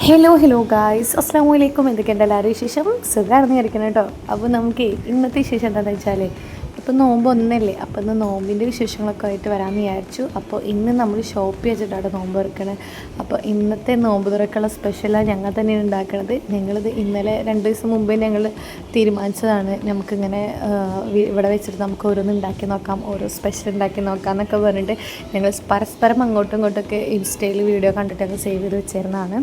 Hello guys, അസ്സാം വലൈക്കും. എന്തൊക്കെയുണ്ട് എല്ലാവരും വിശേഷം? സുഖമാണെന്ന് വിചാരിക്കണം കേട്ടോ. അപ്പോൾ നമുക്ക് ഇന്നത്തെ വിശേഷം എന്താണെന്ന് വെച്ചാൽ, ഇപ്പം നോമ്പ് ഒന്നല്ലേ, അപ്പോൾ ഇന്ന് നോമ്പിൻ്റെ വിശേഷങ്ങളൊക്കെ ആയിട്ട് വരാമെന്ന് വിചാരിച്ചു. അപ്പോൾ ഇന്ന് നമ്മൾ ഷോപ്പ് വെച്ചിട്ടാണ് നോമ്പ് തുറക്കണത്. അപ്പോൾ ഇന്നത്തെ നോമ്പ് തുറക്കുള്ള സ്പെഷ്യലാണ് ഞങ്ങൾ തന്നെയാണ് ഉണ്ടാക്കുന്നത്. ഞങ്ങളിത് ഇന്നലെ 2 ദിവസം മുമ്പേ ഞങ്ങൾ തീരുമാനിച്ചതാണ്. നമുക്കിങ്ങനെ ഇവിടെ വെച്ചിട്ട് നമുക്ക് ഓരോന്ന് ഉണ്ടാക്കി നോക്കാം, ഓരോ സ്പെഷ്യൽ ഉണ്ടാക്കി നോക്കാം എന്നൊക്കെ പറഞ്ഞിട്ട് ഞങ്ങൾ പരസ്പരം അങ്ങോട്ടും ഇങ്ങോട്ടൊക്കെ ഇൻസ്റ്റയിൽ വീഡിയോ കണ്ടിട്ടൊക്കെ സേവ് ചെയ്ത് വെച്ചിരുന്നതാണ്.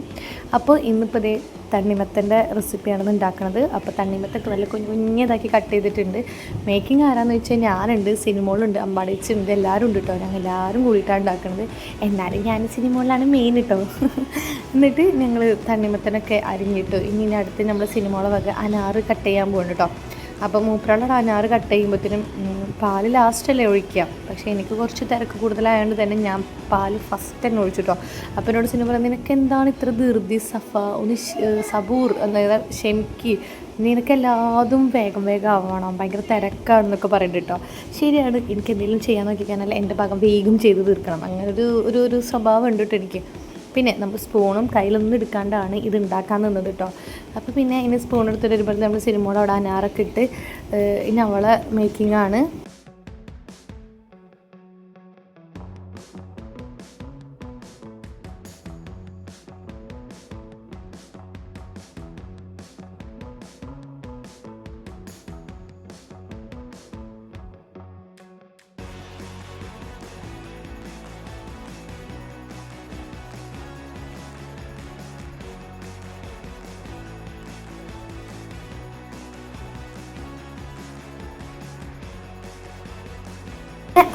അപ്പോൾ ഇന്നിപ്പോൾ ഇതേ തണ്ണിമത്തൻ്റെ റെസിപ്പിയാണ് ഉണ്ടാക്കുന്നത്. അപ്പോൾ തണ്ണിമത്തൊക്കെ നല്ല കുഞ്ഞിതാക്കി കട്ട് ചെയ്തിട്ടുണ്ട്. മേക്കിംഗ് ആരാന്ന് വെച്ചാൽ ഞാനുണ്ട്, സിനിമകളുണ്ട്, അമ്പാടിച്ചുണ്ട്, എല്ലാവരും ഉണ്ട് കേട്ടോ. ഞങ്ങൾ എല്ലാവരും കൂടിയിട്ടാണ് ഉണ്ടാക്കുന്നത്. എന്നാലും ഞാൻ സിനിമകളിലാണ് മെയിൻ കേട്ടോ. എന്നിട്ട് ഞങ്ങൾ തണ്ണിമത്തനൊക്കെ അരിഞ്ഞിട്ടു. ഇനി അടുത്ത് നമ്മൾ സിനിമകളെ വക അനാറ് കട്ട് ചെയ്യാൻ പോകുന്നു കേട്ടോ. അപ്പോൾ മൂപ്പരാളുടെ അനാറ് കട്ട് ചെയ്യുമ്പോഴത്തേനും പാല് ലാസ്റ്റല്ലേ ഒഴിക്കുക. പക്ഷേ എനിക്ക് കുറച്ച് തിരക്ക് കൂടുതലായതുകൊണ്ട് തന്നെ ഞാൻ പാല് ഫസ്റ്റ് തന്നെ ഒഴിച്ചു കേട്ടോ. അപ്പോൾ എന്നോട് സിനിമ പറയുന്നത്, നിനക്ക് എന്താണ് ഇത്ര ധൃതി സഫ, ഒന്ന് സബൂർ, അതായത് ക്ഷമിക്ക്, നിനക്കെല്ലാതും വേഗം ആവണം, ഭയങ്കര തിരക്കാണെന്നൊക്കെ പറയുന്നുണ്ട് കേട്ടോ. ശരിയാണ്, എനിക്ക് എന്തെങ്കിലും ചെയ്യാൻ നോക്കിക്കാനല്ല എൻ്റെ ഭാഗം വേഗം ചെയ്ത് തീർക്കണം, അങ്ങനെ ഒരു സ്വഭാവം ഉണ്ട് കേട്ടോ എനിക്ക്. പിന്നെ നമ്മൾ സ്പൂണും കയ്യിലൊന്നും എടുക്കാണ്ടാണ് ഇത് ഉണ്ടാക്കാൻ നിന്നത് കേട്ടോ. അപ്പോൾ പിന്നെ ഇനി സ്പൂൺ എടുത്തിട്ട് വരുമ്പോൾ നമ്മൾ സിനിമയോടെ അവിടെ അനാറൊക്കെ ഇട്ട് ഇനി അവളെ മേക്കിങ്ങാണ്.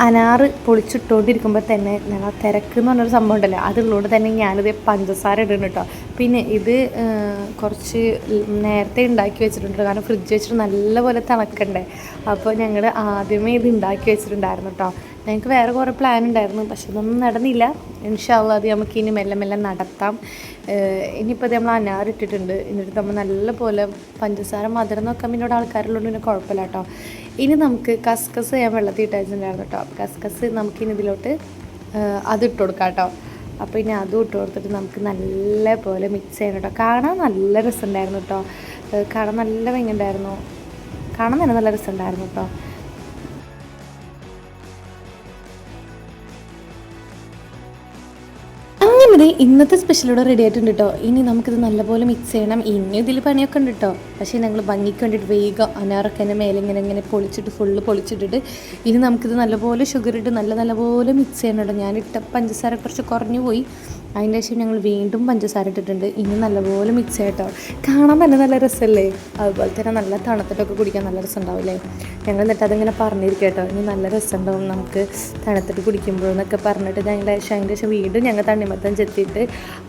അനാറ് പൊളിച്ചിട്ടുകൊണ്ടിരിക്കുമ്പോൾ തന്നെ ഞങ്ങൾ തിരക്ക് എന്ന് പറഞ്ഞൊരു സംഭവം ഉണ്ടല്ലോ, അതുള്ളതുകൊണ്ട് തന്നെ ഞാനിത് പഞ്ചസാര ഇടുന്നു കേട്ടോ. പിന്നെ ഇത് കുറച്ച് നേരത്തെ ഉണ്ടാക്കി വെച്ചിട്ടുണ്ട്, കാരണം ഫ്രിഡ്ജ് വെച്ചിട്ട് നല്ലപോലെ തണുക്കണ്ടേ. അപ്പോൾ ഞങ്ങൾ ആദ്യമേ ഇത് ഉണ്ടാക്കി വെച്ചിട്ടുണ്ടായിരുന്നു കേട്ടോ. ഞങ്ങൾക്ക് വേറെ കുറേ പ്ലാൻ ഉണ്ടായിരുന്നു, പക്ഷെ ഇതൊന്നും നടന്നില്ല. ഇൻഷാ അല്ലാഹ് അത് നമുക്ക് ഇനി മെല്ലെ നടത്താം. ഇനിയിപ്പോൾ നമ്മൾ അനാറിട്ടിട്ടുണ്ട്. എന്നിട്ട് നമ്മൾ നല്ലപോലെ പഞ്ചസാര മധുരം നോക്കാൻ പിന്നോട് ആൾക്കാരുള്ളതുകൊണ്ട് പിന്നെ കുഴപ്പമില്ല കേട്ടോ. ഇനി നമുക്ക് കസ്കസ് ഞാൻ വെള്ളത്തിൽ ഇട്ടുണ്ടായിരുന്നു കേട്ടോ. കസ്കസ് നമുക്കിനി ഇതിലോട്ട് അതിട്ട് കൊടുക്കാം കേട്ടോ. അപ്പോൾ ഇനി അതും ഇട്ട് കൊടുത്തിട്ട് നമുക്ക് നല്ല പോലെ മിക്സ് ചെയ്യണം കേട്ടോ. കാണാൻ നല്ല രസമുണ്ടായിരുന്നു കേട്ടോ. കാണാൻ നല്ല ഭംഗിയുണ്ടായിരുന്നു, കാണാൻ തന്നെ നല്ല രസമുണ്ടായിരുന്നു കേട്ടോ. അങ്ങനെ ഇന്നത്തെ സ്പെഷ്യലൂടെ റെഡി ആയിട്ടുണ്ട് കേട്ടോ. ഇനി നമുക്കിത് നല്ലപോലെ മിക്സ് ചെയ്യണം. ഇനി ഇതിൽ പണിയൊക്കെ ഉണ്ട് കേട്ടോ. പക്ഷേ ഞങ്ങൾ ഭംഗിക്ക് വേണ്ടിയിട്ട് വേഗം അനാറൊക്കെ തന്നെ മേലെ ഇങ്ങനെ പൊളിച്ചിട്ട് ഫുള്ള് പൊളിച്ചിട്ടിട്ട് ഇനി നമുക്കിത് നല്ലപോലെ ഷുഗർ ഇട്ട് നല്ലപോലെ മിക്സ് ചെയ്യണം കേട്ടോ. ഞാനിട്ട പഞ്ചസാര കുറച്ച് കുറഞ്ഞു പോയി, അതിൻ്റെ ശേഷം ഞങ്ങൾ വീണ്ടും പഞ്ചസാര ഇട്ടിട്ടുണ്ട്. ഇനി നല്ലപോലെ മിക്സ് ചെയ്യട്ടോ. കാണാൻ തന്നെ നല്ല രസമല്ലേ, അതുപോലെ തന്നെ നല്ല തണുത്തിട്ടൊക്കെ കുടിക്കാൻ നല്ല രസം ഉണ്ടാവില്ലേ. ഞങ്ങൾ എന്നിട്ട് അതിങ്ങനെ പറഞ്ഞിരിക്കും കേട്ടോ, ഇനി നല്ല രസമുണ്ടാവും നമുക്ക് തണുത്തിട്ട് കുടിക്കുമ്പോഴെന്നൊക്കെ പറഞ്ഞിട്ട് ഞങ്ങൾ അതിൻ്റെ ശേഷം വീണ്ടും ഞങ്ങൾ തണ്ണിമത്തൻ ചെത്തിയിട്ട്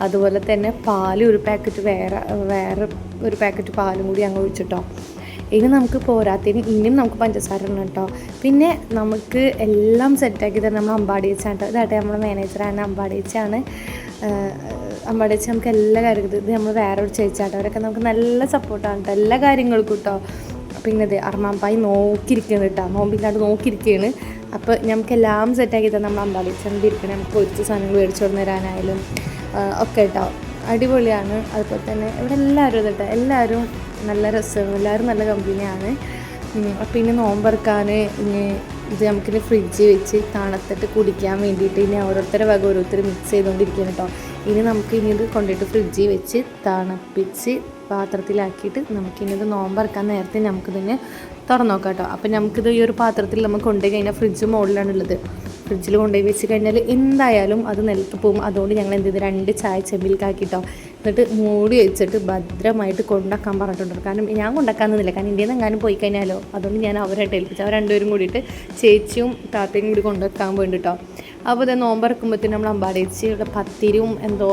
അതുപോലെ തന്നെ പാൽ ഒരു പാക്കറ്റ് വേറെ ഒരു പാക്കറ്റ് പാലും കൂടി ഞങ്ങൾ ഒഴിച്ചിട്ടോ. ഇനി നമുക്ക് പോരാത്തതിന് ഇനിയും നമുക്ക് പഞ്ചസാര ഇടണം കേട്ടോ. പിന്നെ നമുക്ക് എല്ലാം സെറ്റാക്കി തന്നെ നമ്മൾ അമ്പാടി വെച്ചാണ് കേട്ടോ. ഇതാട്ടെ നമ്മുടെ മാനേജറാണ്, അമ്പാടി വെച്ചാണ്. അമ്പാടി വെച്ച് നമുക്ക് എല്ലാ കാര്യങ്ങളും, ഇത് നമ്മൾ വേറെ ഒരു ചേച്ചിയാട്ടോ, അവരൊക്കെ നമുക്ക് നല്ല സപ്പോർട്ടാണ് കേട്ടോ എല്ലാ കാര്യങ്ങൾക്കും കേട്ടോ. പിന്നെ ഇത് അർമാമ്പായി നോക്കിയിരിക്കുകയാണ് കേട്ടോ, നോമ്പില്ലാണ്ട് നോക്കിയിരിക്കുകയാണ്. അപ്പോൾ നമുക്കെല്ലാം സെറ്റാക്കി തന്നെ നമ്മൾ അമ്പാടി വെച്ചാൽ ഇരിക്കണം. നമുക്ക് പൊരിച്ച സാധനങ്ങൾ മേടിച്ചു കൊണ്ടു തരാനായാലും ഒക്കെ കേട്ടോ, അടിപൊളിയാണ്. അതുപോലെ തന്നെ ഇവിടെ എല്ലാവരും കേട്ടോ, എല്ലാവരും നല്ല രസമാണ്, എല്ലാവരും നല്ല കമ്പനിയാണ്. അപ്പോൾ ഇനി നോമ്പറക്കാൻ ഇനി ഇത് നമുക്കിനി ഫ്രിഡ്ജിൽ വെച്ച് തണുത്തിട്ട് കുടിക്കാൻ വേണ്ടിയിട്ട് ഇനി ഓരോരുത്തരുടെ വക ഓരോരുത്തർ മിക്സ് ചെയ്തുകൊണ്ടിരിക്കുകയാണ് കേട്ടോ. ഇനി നമുക്കിനി ഇത് കൊണ്ടിട്ട് ഫ്രിഡ്ജിൽ വെച്ച് തണുപ്പിച്ച് പാത്രത്തിലാക്കിയിട്ട് നമുക്കിനി ഇത് നോമ്പറക്കാൻ നേരത്തെ നമുക്കിതിനെ തുറന്നു നോക്കാം കേട്ടോ. അപ്പോൾ നമുക്കിത് ഈ ഒരു പാത്രത്തിൽ നമുക്ക് കൊണ്ടുപോയി കഴിഞ്ഞാൽ ഫ്രിഡ്ജ് മുകളിലാണുള്ളത്. ഫ്രിഡ്ജിൽ കൊണ്ടുപോയി വെച്ച് കഴിഞ്ഞാൽ എന്തായാലും അത് നിലത്ത് പോകും. അതുകൊണ്ട് ഞങ്ങൾ എന്ത് ചെയ്ത് 2 ചായ ചെമ്പിൽക്കാക്കിട്ടോ, എന്നിട്ട് മൂടി വെച്ചിട്ട് ഭദ്രമായിട്ട് കൊണ്ടാക്കാൻ പറഞ്ഞിട്ടുണ്ട്. കാരണം ഞാൻ കൊണ്ടാക്കാന്നില്ല, കാരണം ഇന്ത്യയിൽ നിന്ന് എങ്ങാനും പോയി കഴിഞ്ഞാലോ, അതുകൊണ്ട് ഞാൻ അവരായിട്ട് ഏൽപ്പിച്ചു. അവർ രണ്ടുപേരും കൂടിയിട്ട് ചേച്ചിയും താത്തയും കൂടി കൊണ്ടുവെക്കാൻ വേണ്ടിട്ടോ. അപ്പോൾ ഇത് നോമ്പറക്കുമ്പോഴത്തേനും നമ്മൾ അമ്പാടിച്ച് ഇവിടെ പത്തിരിയും എന്തോ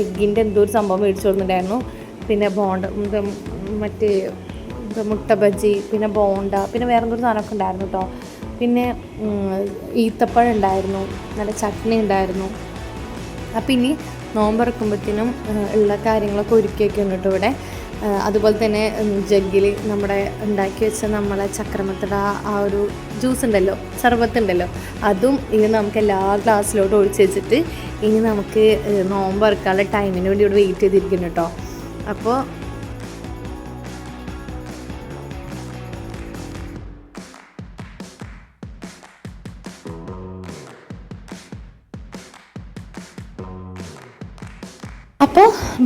എഗ്ഗിൻ്റെ എന്തോ ഒരു സംഭവം മേടിച്ചു കൊടുത്തിട്ടുണ്ടായിരുന്നു. പിന്നെ ബോണ്ട, മറ്റേ മുട്ട ബജി, പിന്നെ ബോണ്ട, പിന്നെ വേറെ എന്തൊരു സാധനമൊക്കെ ഉണ്ടായിരുന്നു കേട്ടോ. പിന്നെ ഈത്തപ്പഴം ഉണ്ടായിരുന്നു, നല്ല ചട്നി ഉണ്ടായിരുന്നു. അപ്പം ഇനി നോമ്പറക്കുമ്പോഴത്തേനും ഉള്ള കാര്യങ്ങളൊക്കെ ഒരുക്കിയൊക്കെ ഉണ്ട് കേട്ടോ ഇവിടെ. അതുപോലെ തന്നെ ജഗ്ഗിൽ നമ്മുടെ ഉണ്ടാക്കി വെച്ച നമ്മളെ ചക്രമത്തട ആ ഒരു ജ്യൂസ് ഉണ്ടല്ലോ, സർബത്ത് ഉണ്ടല്ലോ, അതും ഇനി നമുക്ക് എല്ലാ ഗ്ലാസ്സിലോട്ട് ഒഴിച്ച് വെച്ചിട്ട് ഇനി നമുക്ക് നോമ്പ് തുറക്കാനുള്ള ടൈമിന് വേണ്ടി ഇവിടെ വെയിറ്റ് ചെയ്തിരിക്കുന്നു കേട്ടോ. അപ്പോൾ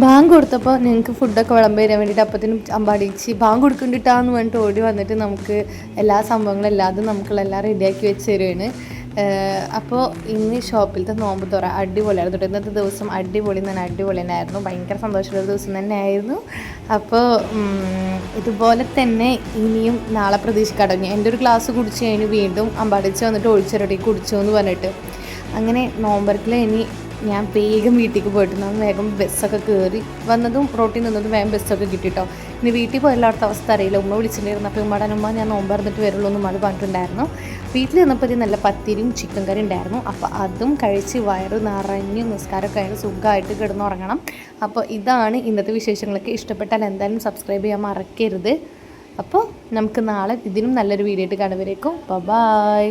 ബാങ്ക് കൊടുത്തപ്പോൾ നിങ്ങൾക്ക് ഫുഡൊക്കെ വിളമ്പ് തരാൻ വേണ്ടിയിട്ട് അപ്പത്തിനും അമ്പാടിച്ച് ബാങ്ക് കൊടുക്കണ്ടിട്ടാന്ന് പറഞ്ഞിട്ട് ഓടി വന്നിട്ട് നമുക്ക് എല്ലാ സംഭവങ്ങളും എല്ലാതും നമുക്കുള്ള റെഡിയാക്കി വെച്ച് തരുവാണ്. അപ്പോൾ ഇന്ന് ഷോപ്പിലത്തെ നോമ്പ് തുറ അടിപൊളിയായിരുന്നു കേട്ടോ. ഇന്നത്തെ ദിവസം അടിപൊളി തന്നെയായിരുന്നു. ഭയങ്കര സന്തോഷമുള്ള ദിവസം തന്നെയായിരുന്നു. അപ്പോൾ ഇതുപോലെ തന്നെ ഇനിയും നാളെ പ്രതീക്ഷിക്കാട്ടോ. എൻ്റെ ഒരു ഗ്ലാസ് കുടിച്ച് കഴിഞ്ഞ് വീണ്ടും അമ്പാടിച്ച് വന്നിട്ട് ഒഴിച്ചിരട്ടി കുടിച്ചു എന്ന് പറഞ്ഞിട്ട് അങ്ങനെ നോമ്പരത്തിൽ ഇനി ഞാൻ വേഗം വീട്ടിലേക്ക് പോയിട്ടുണ്ടാകും. വേഗം ബസ്സൊക്കെ കയറി വന്നതും റോട്ടിൽ നിന്നതും വേഗം ബസ്സൊക്കെ കിട്ടിട്ടോ. ഇനി വീട്ടിൽ പോയ എല്ലായിടത്തെ അവസ്ഥ അറിയില്ല. ഉമ്മ വിളിച്ചിട്ടുണ്ടായിരുന്നു. അപ്പോൾ ഉമ്മ ഞാൻ നോമ്പറന്നിട്ട് വരുള്ളൂ എന്ന് ഉമ്മ പറഞ്ഞിട്ടുണ്ടായിരുന്നു. വീട്ടിൽ നിന്നപ്പോൾ ഇത് നല്ല പത്തിരിയും ചിക്കൻ കറി ഉണ്ടായിരുന്നു. അപ്പോൾ അതും കഴിച്ച് വയറ് നിറഞ്ഞ് നിസ്കാരമൊക്കെ ആയിട്ട് സുഖമായിട്ട് കിടന്നുറങ്ങണം. അപ്പോൾ ഇതാണ് ഇന്നത്തെ വിശേഷങ്ങളൊക്കെ. ഇഷ്ടപ്പെട്ടാൽ എന്തായാലും സബ്സ്ക്രൈബ് ചെയ്യാൻ മറക്കരുത്. അപ്പോൾ നമുക്ക് നാളെ ഇതിനും നല്ലൊരു വീഡിയോ ആയിട്ട് കാണുവരേക്കും. ബൈ.